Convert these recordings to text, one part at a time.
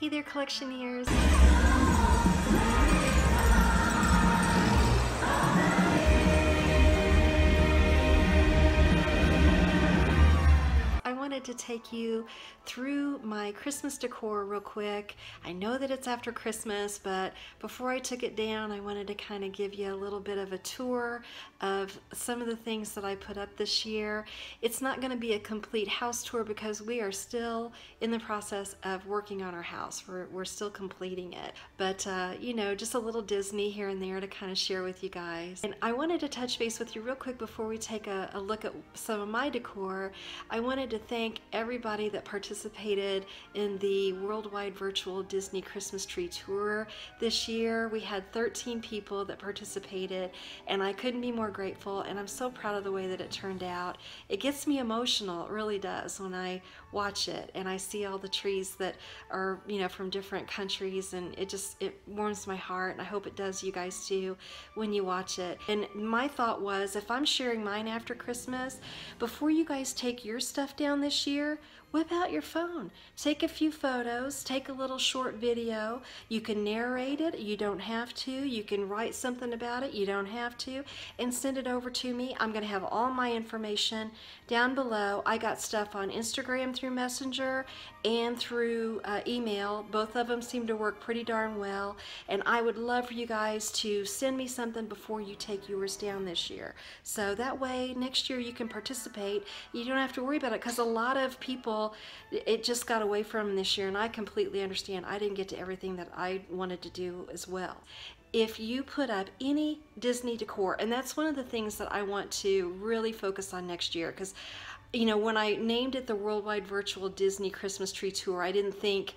Hey there, collectioneers. I wanted to take you through my Christmas decor real quick. I know that it's after Christmas, but before I took it down, I wanted to kind of give you a little bit of a tour of some of the things that I put up this year. It's not going to be a complete house tour because we are still in the process of working on our house. We're still completing it, but you know, just a little Disney here and there to kind of share with you guys. And I wanted to touch base with you real quick before we take a look at some of my decor. I wanted to thank everybody that participated in the worldwide virtual Disney Christmas tree tour this year. We had 13 people that participated, and I couldn't be more grateful, and I'm so proud of the way that it turned out. It gets me emotional, it really does, when I watch it and I see all the trees that are, you know, from different countries, and it warms my heart, and I hope it does you guys too when you watch it. And my thought was, if I'm sharing mine after Christmas, before you guys take your stuff down this year, whip out your phone, take a few photos, take a little short video. You can narrate it, you don't have to. You can write something about it, you don't have to, and send it over to me. I'm going to have all my information down below. I got stuff on Instagram through Messenger and through email. Both of them seem to work pretty darn well, and I would love for you guys to send me something before you take yours down this year. So that way next year you can participate. You don't have to worry about it, because a lot of people, it just got away from them this year, and I completely understand. I didn't get to everything that I wanted to do as well. If you put up any Disney decor, and that's one of the things that I want to really focus on next year, because you know, when I named it the Worldwide Virtual Disney Christmas Tree Tour, I didn't think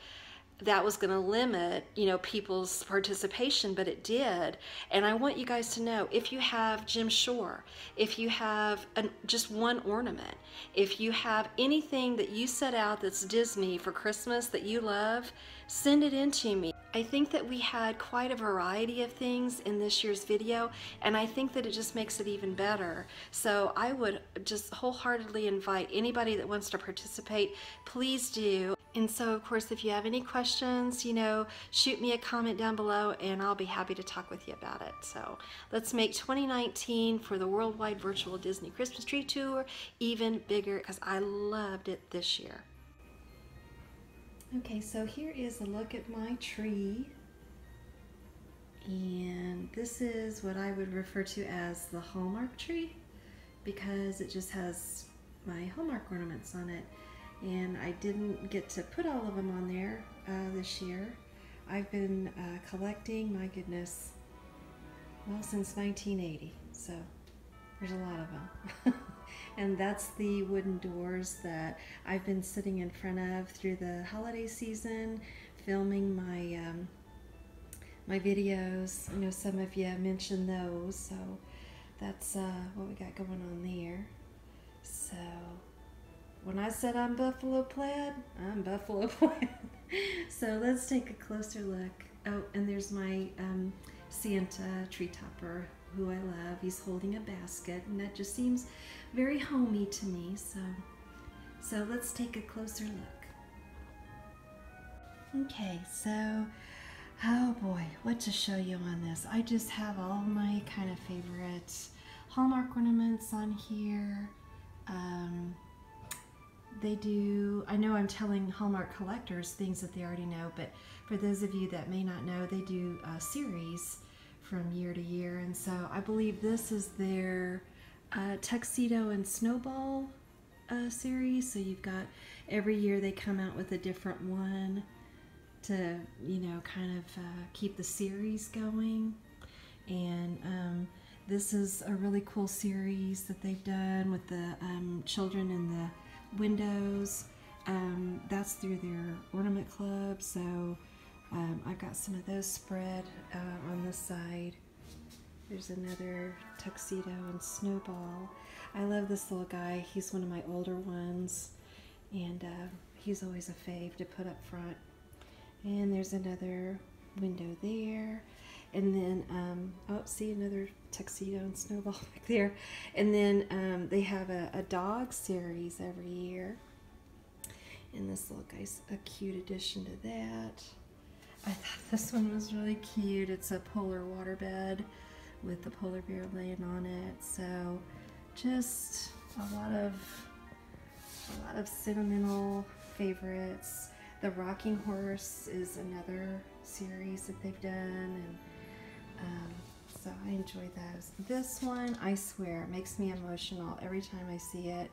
that was going to limit, you know, people's participation, but it did. And I want you guys to know, if you have Jim Shore, if you have just one ornament, if you have anything that you set out that's Disney for Christmas that you love, send it in to me. I think that we had quite a variety of things in this year's video, and I think that it just makes it even better. So I would just wholeheartedly invite anybody that wants to participate, please do. And so, of course, if you have any questions, you know, shoot me a comment down below, and I'll be happy to talk with you about it. So let's make 2019 for the Worldwide Virtual Disney Christmas Tree Tour even bigger, because I loved it this year. Okay, so here is a look at my tree, and this is what I would refer to as the Hallmark tree, because it just has my Hallmark ornaments on it, and I didn't get to put all of them on there this year. I've been collecting, my goodness, well, since 1980, so there's a lot of them. And that's the wooden doors that I've been sitting in front of through the holiday season, filming my my videos. I know some of you mentioned those, so that's what we got going on there. So when I said I'm Buffalo Plaid, I'm Buffalo Plaid. So let's take a closer look. Oh, and there's my Santa tree topper, who I love. He's holding a basket, and that just seems very homey to me. So let's take a closer look. Okay, so oh boy, what to show you on this. I just have all my kind of favorite Hallmark ornaments on here. They do, I know I'm telling Hallmark collectors things that they already know, but for those of you that may not know, they do a series from year to year, and so I believe this is their Tuxedo and Snowball series. So you've got, every year they come out with a different one to, you know, kind of keep the series going. And this is a really cool series that they've done with the children in the windows. That's through their ornament club, so I've got some of those spread on this side. There's another Tuxedo and Snowball. I love this little guy. He's one of my older ones, and he's always a fave to put up front. And there's another window there. And then, oh, see, another Tuxedo and Snowball back there. And then they have a dog series every year. And this little guy's a cute addition to that. I thought this one was really cute. It's a polar waterbed with the polar bear laying on it. So just a lot of sentimental favorites. The Rocking Horse is another series that they've done, and so I enjoy those. This one, I swear, makes me emotional every time I see it,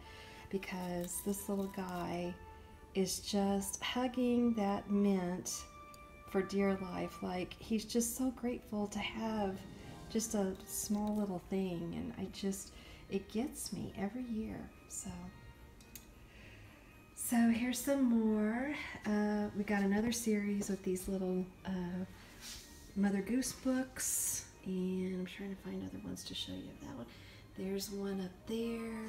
because this little guy is just hugging that mint for dear life. Like, he's just so grateful to have just a small little thing, and it gets me every year. So here's some more. We got another series with these little Mother Goose books, and I'm trying to find other ones to show you of that one. There's one up there.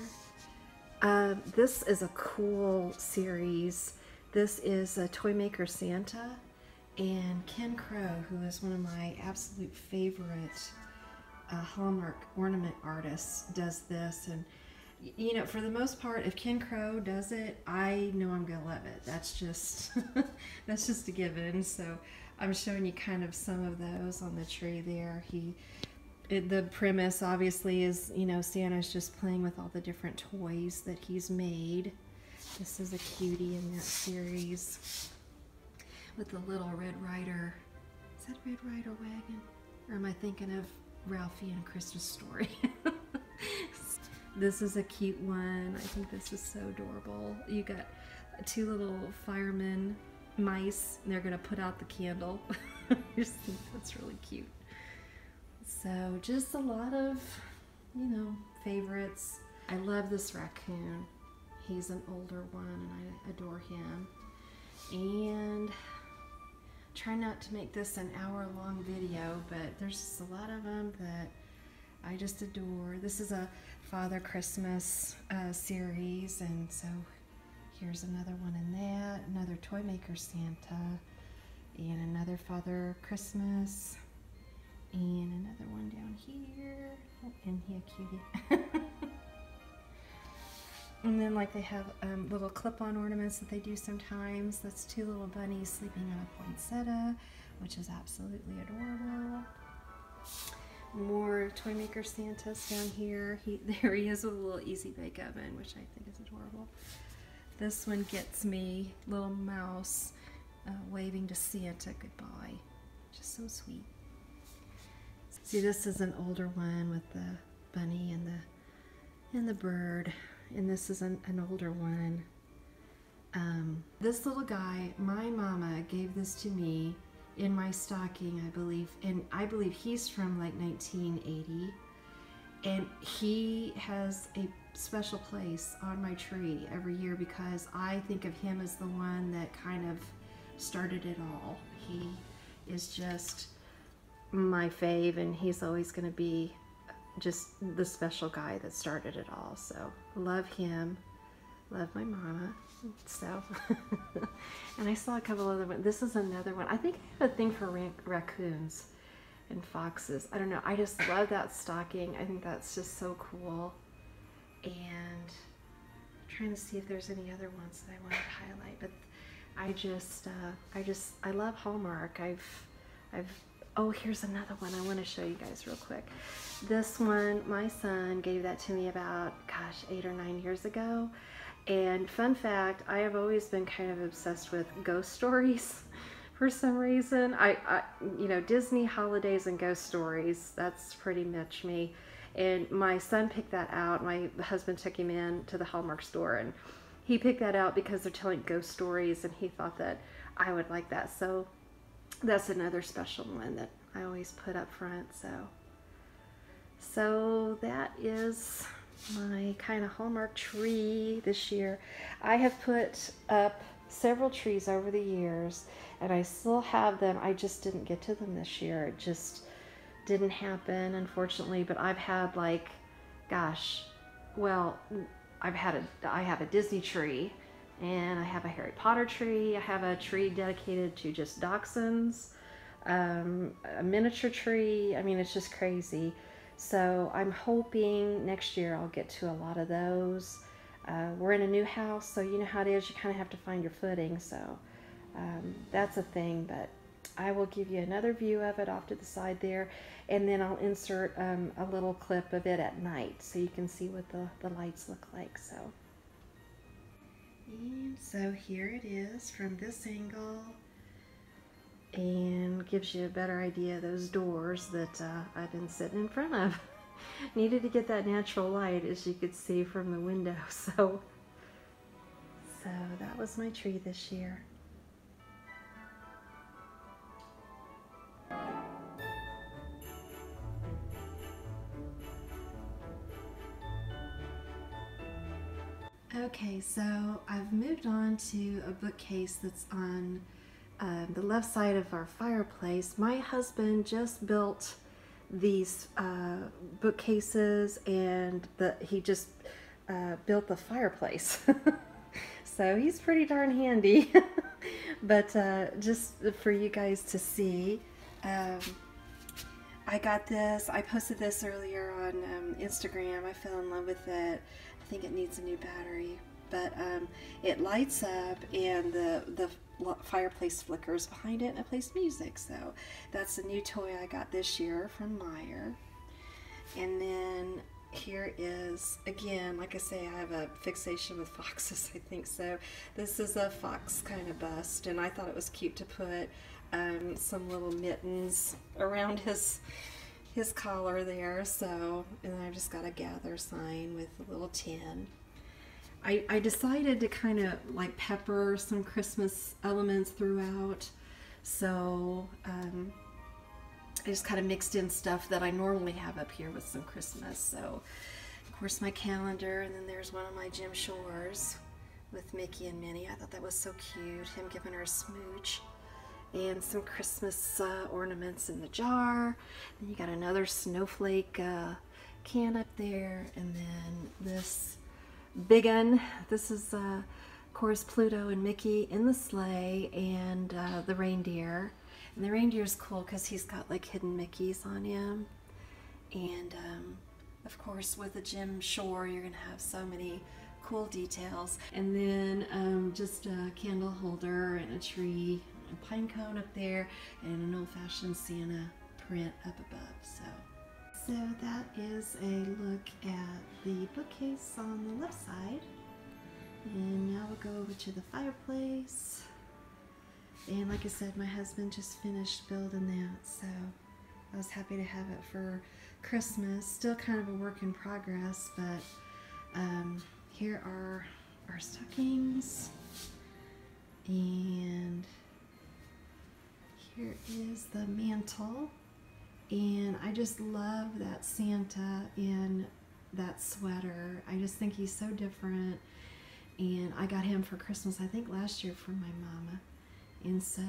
This is a cool series. This is a Toy Maker Santa, and Ken Crow, who is one of my absolute favorite Hallmark ornament artists, does this. And you know, for the most part, if Ken Crow does it, I know I'm gonna love it. That's just that's just a given. So I'm showing you kind of some of those on the tree there. The premise obviously is, you know, Santa's just playing with all the different toys that he's made. This is a cutie in that series with the little Red Ryder. Is that Red Ryder wagon? Or am I thinking of Ralphie and A Christmas Story? This is a cute one. I think this is so adorable. You got two little firemen mice, and they're gonna put out the candle. I just think that's really cute. So just a lot of, you know, favorites. I love this raccoon. He's an older one, and I adore him. And try not to make this an hour-long video, but there's just a lot of them that I just adore. This is a Father Christmas series, and so here's another one in that, another Toy Maker Santa, and another Father Christmas, and another one down here. Oh, and he a cutie. And then, like, they have little clip-on ornaments that they do sometimes. That's two little bunnies sleeping on a poinsettia, which is absolutely adorable. More Toy Maker Santas down here. There he is with a little easy bake oven, which I think is adorable. This one gets me, little mouse waving to Santa goodbye. Just so sweet. See, this is an older one with the bunny and the bird, and this is an older one. This little guy, my mama gave this to me in my stocking, I believe, and I believe he's from like 1980, and he has a special place on my tree every year because I think of him as the one that kind of started it all. He is just my fave, and he's always going to be just the special guy that started it all. So love him, love my mama. So and I saw a couple other ones. This is another one. I think I have a thing for raccoons and foxes. I don't know, I just love that stocking. I think that's just so cool. And I'm trying to see if there's any other ones that I want to highlight, but I love Hallmark. Oh, here's another one I want to show you guys real quick. This one, my son gave that to me about, gosh, 8 or 9 years ago. And fun fact, I have always been kind of obsessed with ghost stories for some reason. You know, Disney holidays and ghost stories, that's pretty much me. And my son picked that out. My husband took him in to the Hallmark store, and he picked that out because they're telling ghost stories, and he thought that I would like that. So that's another special one that I always put up front. So that is my kind of Hallmark tree this year. I have put up several trees over the years, and I still have them. I just didn't get to them this year. It just didn't happen, unfortunately. But I've had, like, gosh, well, I have a Disney tree, and I have a Harry Potter tree. I have a tree dedicated to just dachshunds, a miniature tree. I mean, it's just crazy. So I'm hoping next year I'll get to a lot of those. We're in a new house, so you know how it is, you kind of have to find your footing, so that's a thing, but I will give you another view of it off to the side there, and then I'll insert a little clip of it at night so you can see what the lights look like. And so here it is from this angle, and gives you a better idea of those doors that I've been sitting in front of. Needed to get that natural light, as you could see from the window. So that was my tree this year. Okay, so I've moved on to a bookcase that's on the left side of our fireplace. My husband just built these bookcases, and he just built the fireplace. So he's pretty darn handy. But just for you guys to see, I got this. I posted this earlier on Instagram. I fell in love with it. I think it needs a new battery, but it lights up, and the fireplace flickers behind it, and it plays music. So that's a new toy I got this year from Meyer. And then here is, again, like I say, I have a fixation with foxes, I think. So this is a fox kind of bust, and I thought it was cute to put some little mittens around his collar there. So, and then I've just got a gather sign with a little tin. I decided to kind of like pepper some Christmas elements throughout. So I just kind of mixed in stuff that I normally have up here with some Christmas. So of course my calendar, and then there's one of my Jim Shores with Mickey and Minnie. I thought that was so cute, him giving her a smooch. And some Christmas ornaments in the jar. Then you got another snowflake can up there, and then this big one. This is of course Pluto and Mickey in the sleigh, and the reindeer. And the reindeer's cool because he's got like hidden Mickeys on him. And of course with a Jim Shore, you're gonna have so many cool details. And then just a candle holder and a tree, a pine cone up there, and an old-fashioned Santa print up above. So that is a look at the bookcase on the left side. And now we'll go over to the fireplace. And like I said, my husband just finished building that, so I was happy to have it for Christmas. Still kind of a work in progress, but here are our stockings, and here is the mantle. And I just love that Santa in that sweater. I just think he's so different, and I got him for Christmas, I think last year, from my mama. And so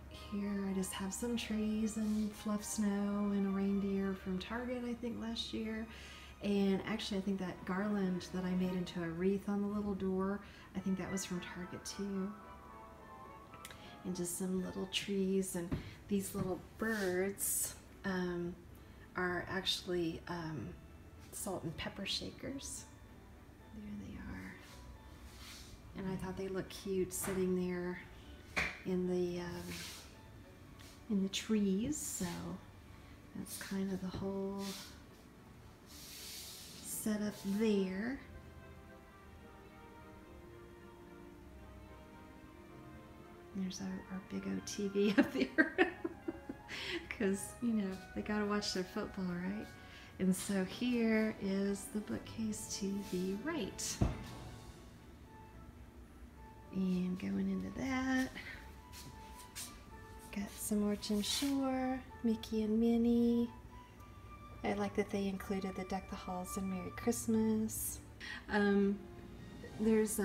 here I just have some trees and fluff snow and a reindeer from Target, I think last year. And actually I think that garland that I made into a wreath on the little door, I think that was from Target too. And just some little trees, and these little birds are actually salt and pepper shakers. There they are. And I thought they looked cute sitting there in the trees. So that's kind of the whole setup there. There's our big old TV up there, because you know they gotta watch their football, right? And so here is the bookcase to the right. And going into that, got some more Jim Shore, Mickey and Minnie. I like that they included the Deck the Halls and Merry Christmas. There's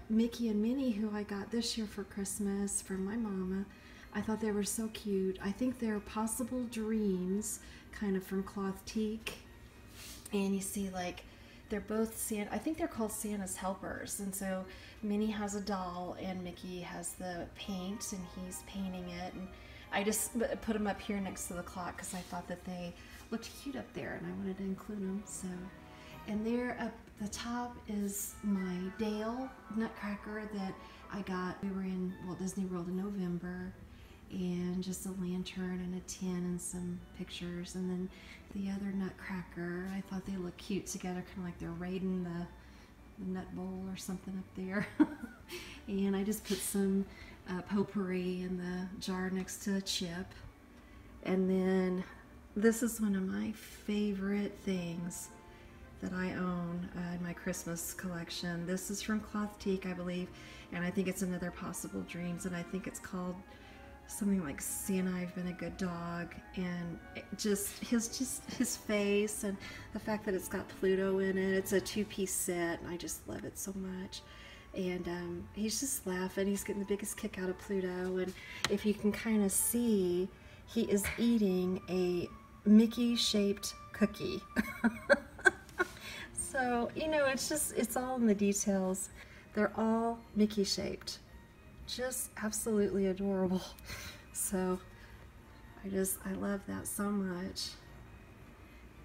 Mickey and Minnie, who I got this year for Christmas from my mama. I thought they were so cute. I think they're Possible Dreams, kind of from Cloth Teak. And you see, like, they're both Santa, I think they're called Santa's helpers. And so Minnie has a doll and Mickey has the paint, and he's painting it. And I just put them up here next to the clock because I thought that they looked cute up there and I wanted to include them. So, And there up the top is my Dale nutcracker that I got. We were in Walt Disney World in November, and just a lantern and a tin and some pictures. And then the other nutcracker, I thought they looked cute together, kind of like they're raiding the nut bowl or something up there. And I just put some potpourri in the jar next to a chip. And then this is one of my favorite things that I own in my Christmas collection. This is from Cloth Teak, I believe, and I think it's another Possible Dreams, and I think it's called something like Santa, I've Been a Good Dog. And just his face, and the fact that it's got Pluto in it. It's a 2-piece set, and I just love it so much. And he's just laughing. He's getting the biggest kick out of Pluto, and if you can kind of see, he is eating a Mickey-shaped cookie. So, you know, it's all in the details. They're all Mickey-shaped. Just absolutely adorable. So, I love that so much.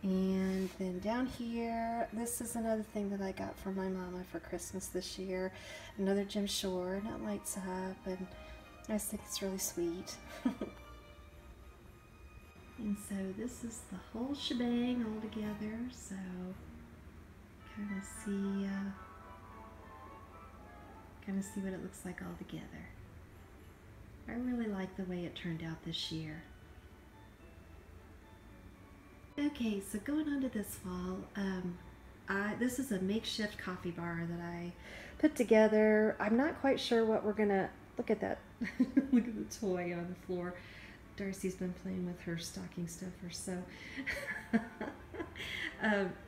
And then down here, this is another thing that I got from my mama for Christmas this year. Another Jim Shore, and it lights up, and I just think it's really sweet. And so this is the whole shebang all together. So kind of see what it looks like all together. I really like the way it turned out this year. Okay, so going on to this wall, this is a makeshift coffee bar that I put together. I'm not quite sure what we're gonna, look at that, look at the toy on the floor. Darcy's been playing with her stocking stuffer, so.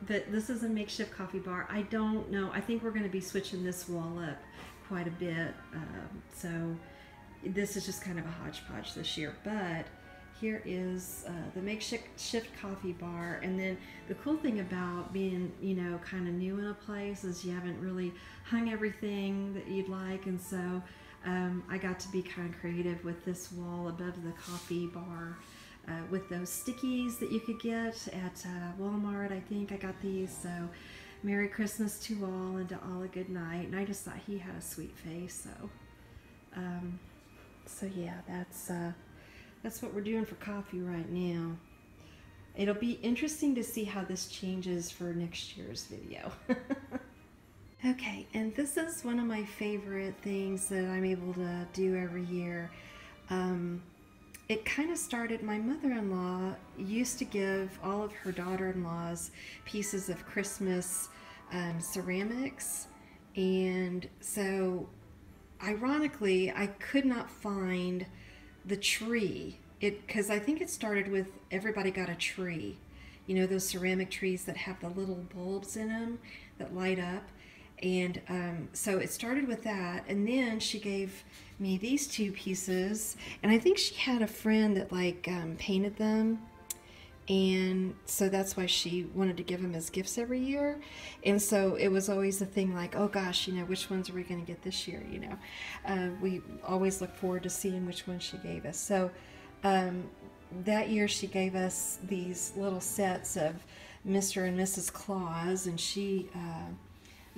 But this is a makeshift coffee bar. I don't know, I think we're gonna be switching this wall up quite a bit. So this is just kind of a hodgepodge this year, but here is the makeshift coffee bar. And then the cool thing about being, you know, kind of new in a place is you haven't really hung everything that you'd like. And so I got to be kind of creative with this wall above the coffee bar with those stickies that you could get at Walmart. I think I got these. So Merry Christmas to all, and to all a good night. And I just thought he had a sweet face. So yeah, that's what we're doing for coffee right now. It'll be interesting to see how this changes for next year's video. Okay, and this is one of my favorite things that I'm able to do every year. It kind of started, my mother-in-law used to give all of her daughter-in-laws pieces of Christmas ceramics, and so ironically I could not find the tree, because I think it started with everybody got a tree, you know, those ceramic trees that have the little bulbs in them that light up. And so it started with that, and then she gave me these 2 pieces, and I think she had a friend that like painted them, and so that's why she wanted to give them as gifts every year. And so it was always a thing like, oh gosh, you know, which ones are we going to get this year, you know. We always look forward to seeing which ones she gave us. So that year she gave us these little sets of Mr. and Mrs. Claus, and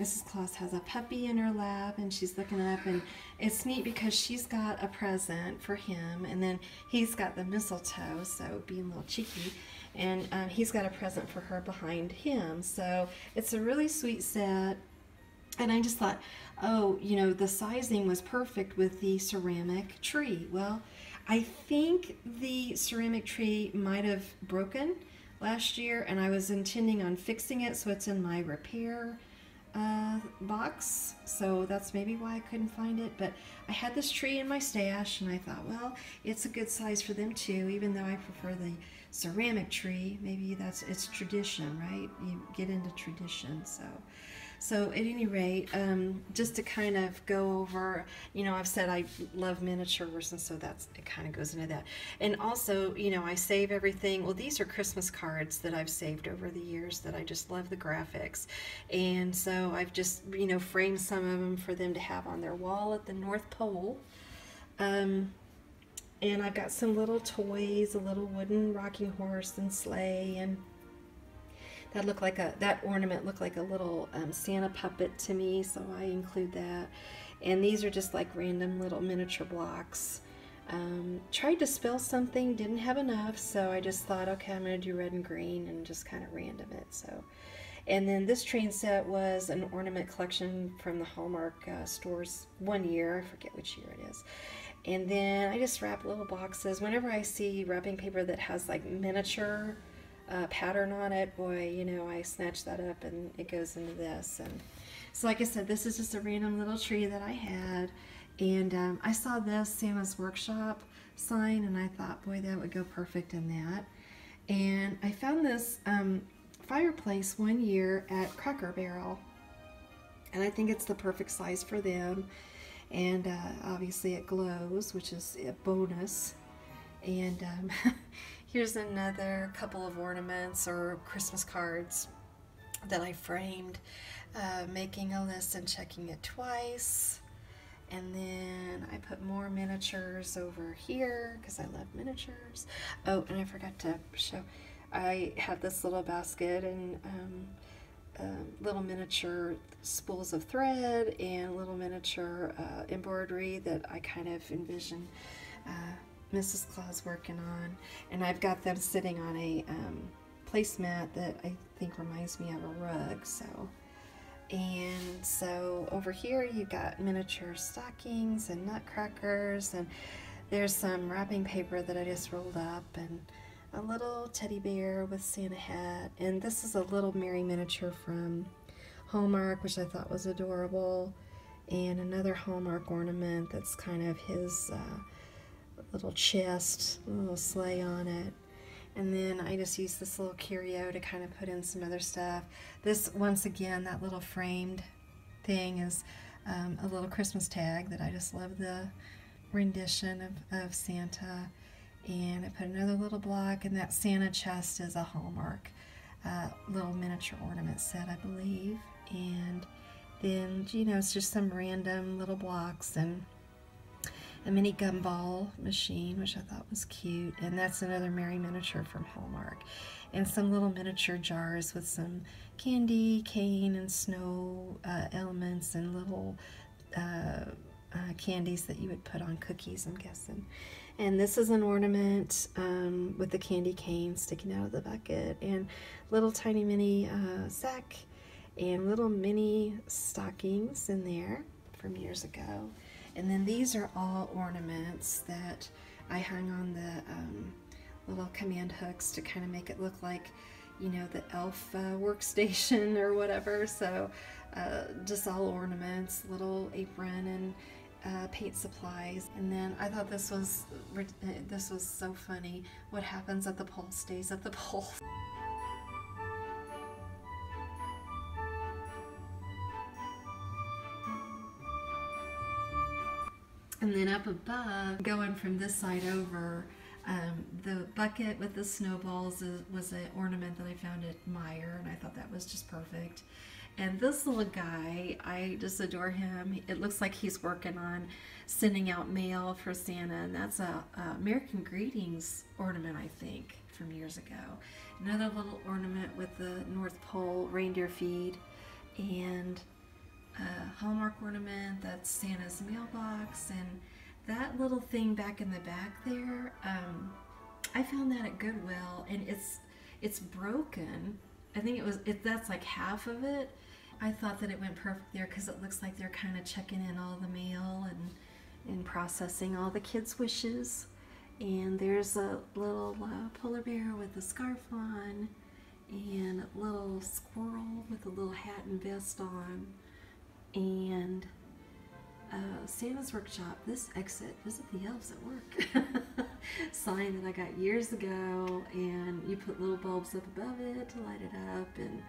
Mrs. Claus has a puppy in her lap, and she's looking up, and it's neat because she's got a present for him, and then he's got the mistletoe, so being a little cheeky, and he's got a present for her behind him. So it's a really sweet set, and I just thought, oh, you know, the sizing was perfect with the ceramic tree. Well, I think the ceramic tree might have broken last year, and I was intending on fixing it, so it's in my repair box, so that's maybe why I couldn't find it. But I had this tree in my stash, and I thought, well, it's a good size for them too, even though I prefer the ceramic tree. Maybe it's tradition, right? You get into tradition. So at any rate, just to kind of go over, you know, I've said I love miniatures, and so it kind of goes into that. And also, you know, I save everything. Well, these are Christmas cards that I've saved over the years that I just love the graphics. And so I've just, you know, framed some of them for them to have on their wall at the North Pole. And I've got some little toys, a little wooden rocking horse and sleigh, and that ornament looked like a little Santa puppet to me, so I include that. And these are just like random little miniature blocks. Tried to spell something, didn't have enough, so I just thought, okay, I'm going to do red and green and just kind of random it. So, and then this train set was an ornament collection from the Hallmark stores one year. I forget which year it is. And then I just wrap little boxes. Whenever I see wrapping paper that has like miniature pattern on it, boy, you know, I snatch that up and it goes into this. And so like I said, this is just a random little tree that I had. And I saw this Santa's Workshop sign and I thought, boy, that would go perfect in that. And I found this fireplace one year at Cracker Barrel. And I think it's the perfect size for them. And obviously it glows, which is a bonus. And here's another couple of ornaments or Christmas cards that I framed, making a list and checking it twice. And then I put more miniatures over here because I love miniatures. Oh, and I forgot to show, I have this little basket and little miniature spools of thread and little miniature embroidery that I kind of envision Mrs. Claus working on. And I've got them sitting on a placemat that I think reminds me of a rug. And so over here you got miniature stockings and nutcrackers, and there's some wrapping paper that I just rolled up, and a little teddy bear with Santa hat. And this is a little Mary miniature from Hallmark, which I thought was adorable, and another Hallmark ornament that's kind of his little chest, a little sleigh on it. And then I just used this little curio to kind of put in some other stuff. This, once again, that little framed thing is a little Christmas tag that I just love the rendition of Santa. And I put another little block, and that Santa chest is a Hallmark little miniature ornament set, I believe. And then, you know, it's just some random little blocks and a mini gumball machine, which I thought was cute. And that's another Mary miniature from Hallmark. And some little miniature jars with some candy, cane, and snow elements, and little candies that you would put on cookies, I'm guessing. And this is an ornament with the candy cane sticking out of the bucket, and little tiny mini sack, and little mini stockings in there from years ago. And then these are all ornaments that I hung on the little command hooks to kind of make it look like, you know, the elf workstation or whatever. So just all ornaments, little apron and paint supplies. And then I thought this was so funny. What happens at the pole stays at the pole. And then up above, going from this side over, the bucket with the snowballs was an ornament that I found at Meijer, and I thought that was just perfect. And this little guy, I just adore him. It looks like he's working on sending out mail for Santa, and that's a American Greetings ornament, I think, from years ago. Another little ornament with the North Pole reindeer feed, and Hallmark ornament, that's Santa's mailbox. And that little thing back in the back there, I found that at Goodwill, and it's broken. I think that's like half of it. I thought that it went perfect there because it looks like they're kind of checking in all the mail and processing all the kids' wishes. And there's a little polar bear with a scarf on, and a little squirrel with a little hat and vest on. And Santa's Workshop, this exit, visit the elves at work sign that I got years ago, and you put little bulbs up above it to light it up, and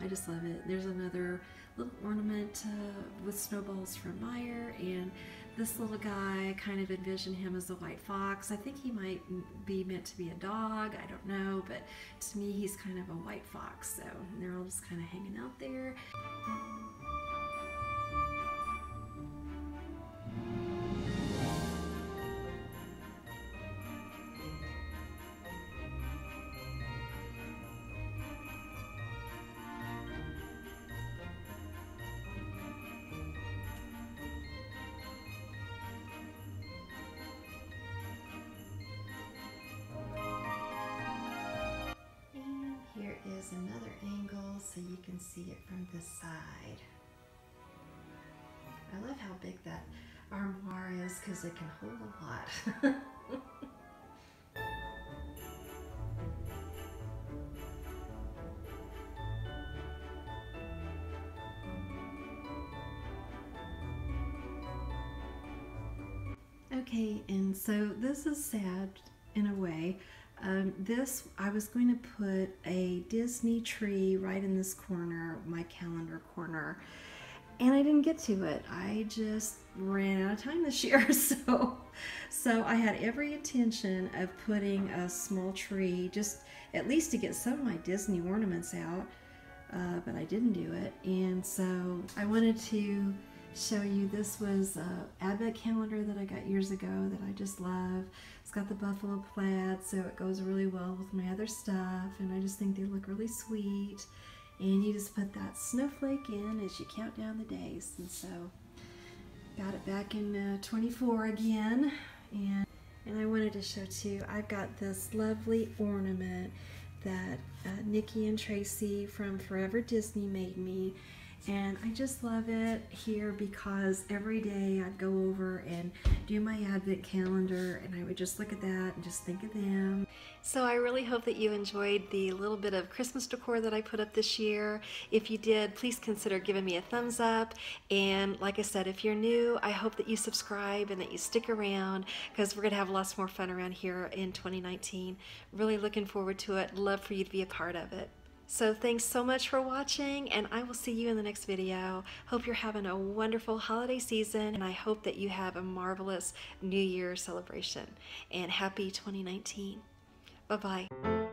I just love it. There's another little ornament with snowballs from Meijer, and this little guy, I kind of envision him as a white fox. I think he might be meant to be a dog, I don't know, but to me he's kind of a white fox, so they're all just kind of hanging out there. it from this side. I love how big that armoire is because it can hold a lot. Okay, and so this is sad in a way. I was going to put a Disney tree right in this corner, my calendar corner, and I didn't get to it. I just ran out of time this year, so I had every intention of putting a small tree, just at least to get some of my Disney ornaments out, but I didn't do it, and so I wanted to show you. This was an advent calendar that I got years ago that I just love. It's got the buffalo plaid, so it goes really well with my other stuff, and I just think they look really sweet. And you just put that snowflake in as you count down the days. And so got it back in 24 again, and I wanted to show too, I've got this lovely ornament that Nikki and Tracy from Forever Disney made me. And I just love it here because every day I'd go over and do my advent calendar and I would just look at that and just think of them. So I really hope that you enjoyed the little bit of Christmas decor that I put up this year. If you did, please consider giving me a thumbs up. And like I said, if you're new, I hope that you subscribe and that you stick around because we're going to have lots more fun around here in 2019. Really looking forward to it. Love for you to be a part of it. So thanks so much for watching, and I will see you in the next video. Hope you're having a wonderful holiday season, and I hope that you have a marvelous New Year celebration. And happy 2019. Bye-bye.